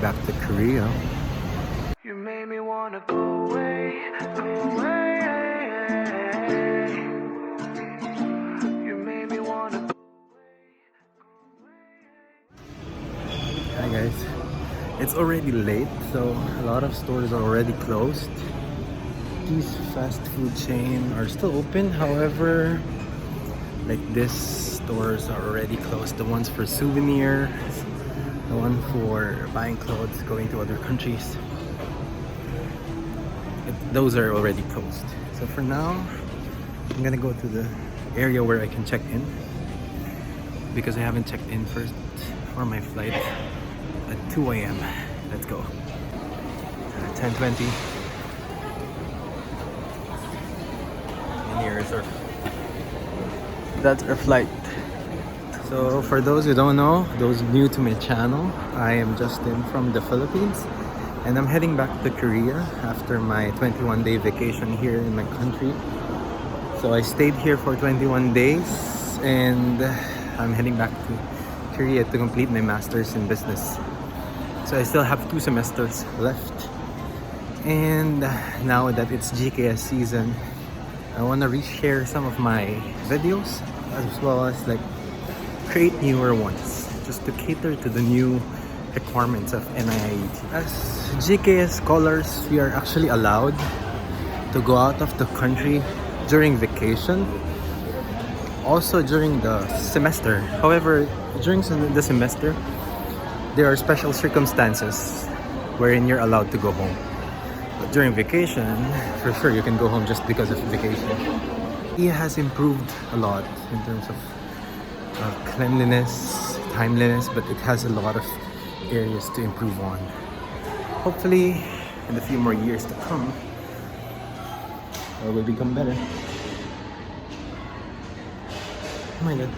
back to Korea. You made me wanna go away, go away. You made me wanna go Hi guys, it's already late, so a lot of stores are already closed. These fast food chains are still open, however, like this stores are already closed. The ones for souvenirs, the one for buying clothes, going to other countries. Those are already closed. So for now, I'm gonna go to the area where I can check in because I haven't checked in first for my flight at 2 a.m. Let's go. 10:20. And here is our. That's our flight. So for those who don't know, those new to my channel, I am Justin from the Philippines, and I'm heading back to Korea after my 21-day vacation here in my country. So I stayed here for 21 days and I'm heading back to Korea to complete my master's in business. So I still have 2 semesters left, and now that it's GKS season, I want to reshare some of my videos as well as like create newer ones just to cater to the new requirements of NIIT. As GKS scholars, we are actually allowed to go out of the country during vacation, also during the semester. However, during the semester, there are special circumstances wherein you're allowed to go home. But during vacation, for sure you can go home just because of vacation. It has improved a lot in terms of cleanliness, timeliness, but it has a lot of areas to improve on. Hopefully, in a few more years to come, it will become better. Oh my god.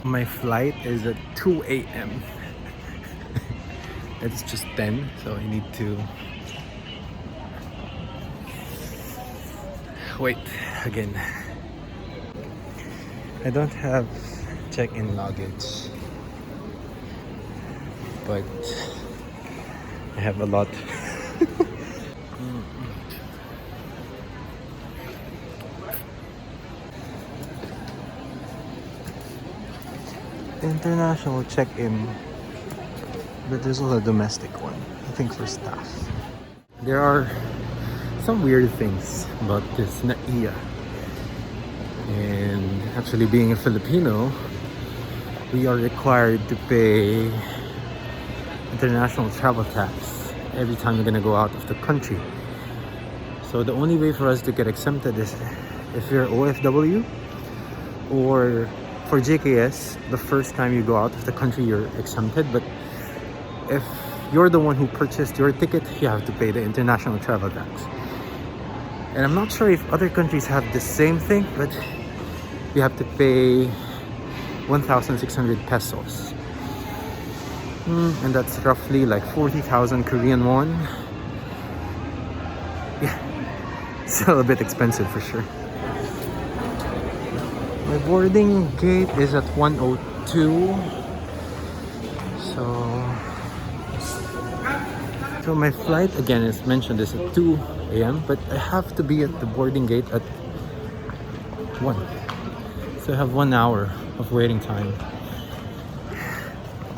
My flight is at 2 a.m. It's just 10, so I need to wait again. I don't have check-in luggage, but I have a lot. International check-in, but there's also a domestic one, I think for staff. There are some weird things about this NAIA, and actually being a Filipino, we are required to pay international travel tax every time you're gonna go out of the country. So the only way for us to get exempted is if you're OFW, or for JKS, the first time you go out of the country, you're exempted. But if you're the one who purchased your ticket, you have to pay the international travel tax. And I'm not sure if other countries have the same thing, but you have to pay 1,600 pesos. And that's roughly like 40,000 Korean won. Yeah, it's a little bit expensive for sure. My boarding gate is at 1:02. So my flight, again, as mentioned, is at 2 a.m. But I have to be at the boarding gate at 1. So I have 1 hour of waiting time.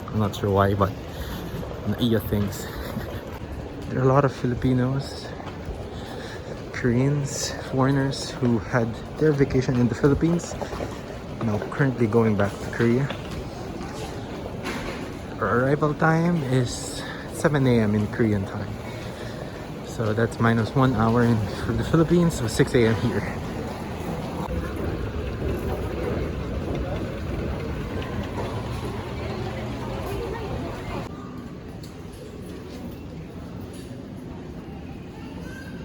I'm not sure why, but NAIA things. There are a lot of Filipinos, Koreans, foreigners who had their vacation in the Philippines, now currently going back to Korea. Our arrival time is 7 a.m. in Korean time. So that's minus 1 hour for the Philippines, so 6 a.m. here.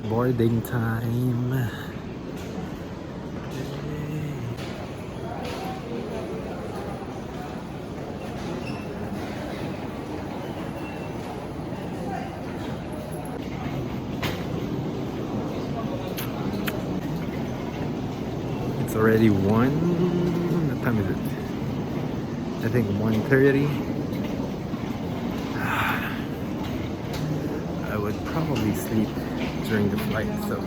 Boarding time. already 1. What time is it? I think 1:30. I would probably sleep during the flight, so.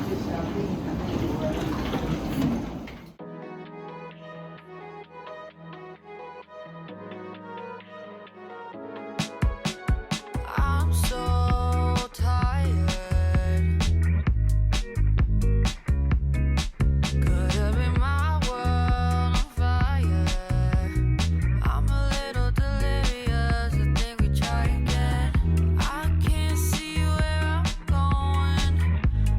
I'm so tired. Could have been my world on fire. I'm a little delirious. I think we try again. I can't see where I'm going.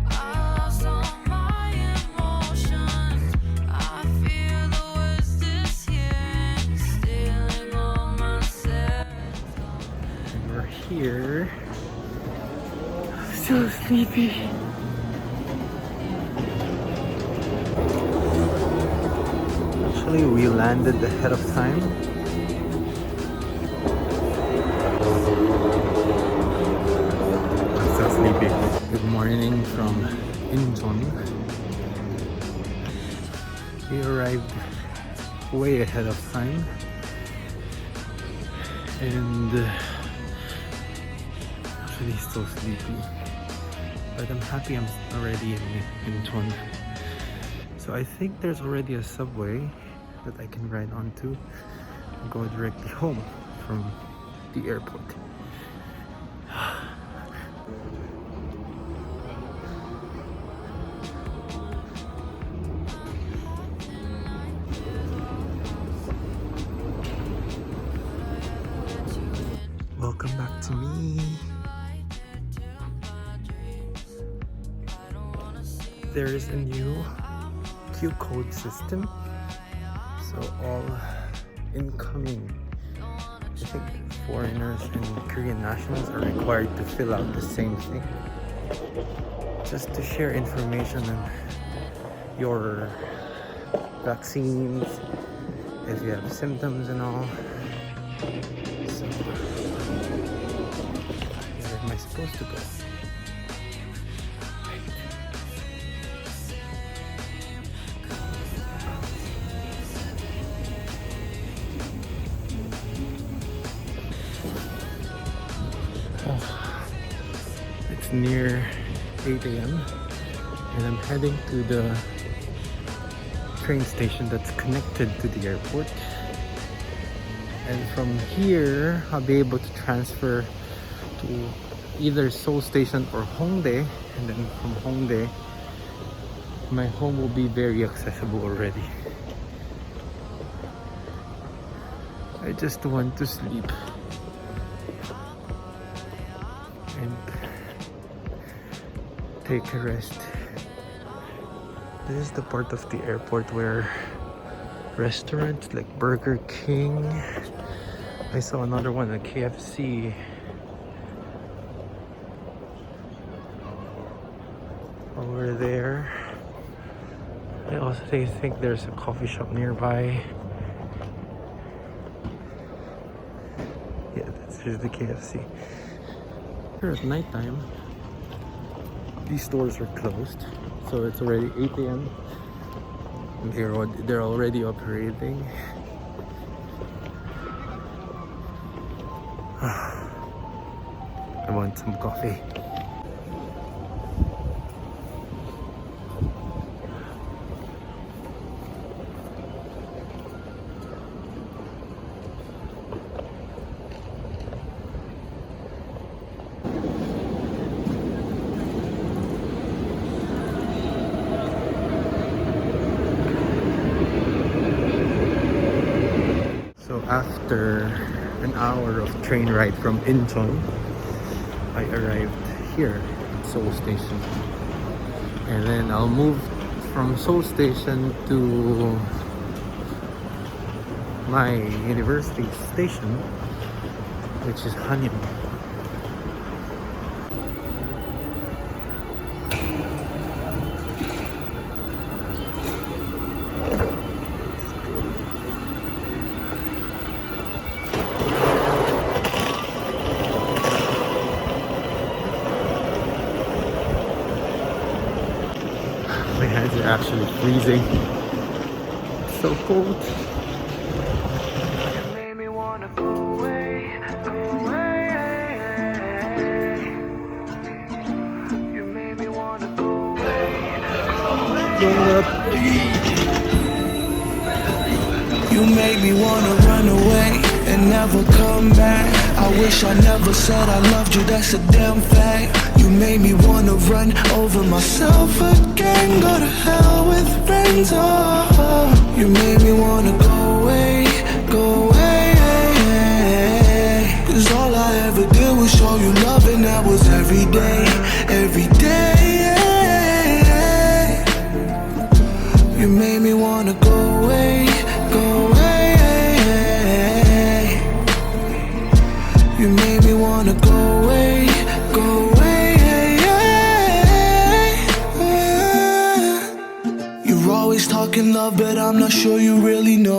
I lost all my emotions. I feel the worst is here and stealing all my senses. We're here. So sleepy. Actually, we landed ahead of time. I'm so sleepy. Good morning from Incheon. We arrived way ahead of time. And actually so sleepy, but I'm happy I'm already in Incheon. So I think there's already a subway that I can ride onto and go directly home from the airport. Welcome back to me. There is a new Q code system, so all incoming, I think, foreigners and Korean nationals are required to fill out the same thing, just to share information on your vaccines, if you have symptoms and all. So where am I supposed to go? It's near 8 a.m. and I'm heading to the train station that's connected to the airport. And from here, I'll be able to transfer to either Seoul Station or Hongdae. And then from Hongdae, my home will be very accessible already. I just want to sleep and take a rest. This is the part of the airport where restaurants like Burger King, I saw another one at KFC, over there. I also think there's a coffee shop nearby. Yeah, here's the KFC. Here at nighttime, these stores are closed, so it's already 8 a.m. They're already operating. I want some coffee. So after an hour of train ride from Incheon, I arrived here at Seoul Station. And then I'll move from Seoul Station to my university station, which is Hanyang. My hands are actually freezing. so cold. You made me wanna go away, go away. You made me wanna go away, go away. You made me wanna run away and never come back. I wish I never said I loved you, that's a damn fact. You made me wanna run over myself again. Go to hell with friends, oh. You made me wanna go away, go away. Cause all I ever did was show you love, and that was every day, every day. You made me wanna go away, go away. You made me wanna go away, go away. You're always talking love, but I'm not sure you really know.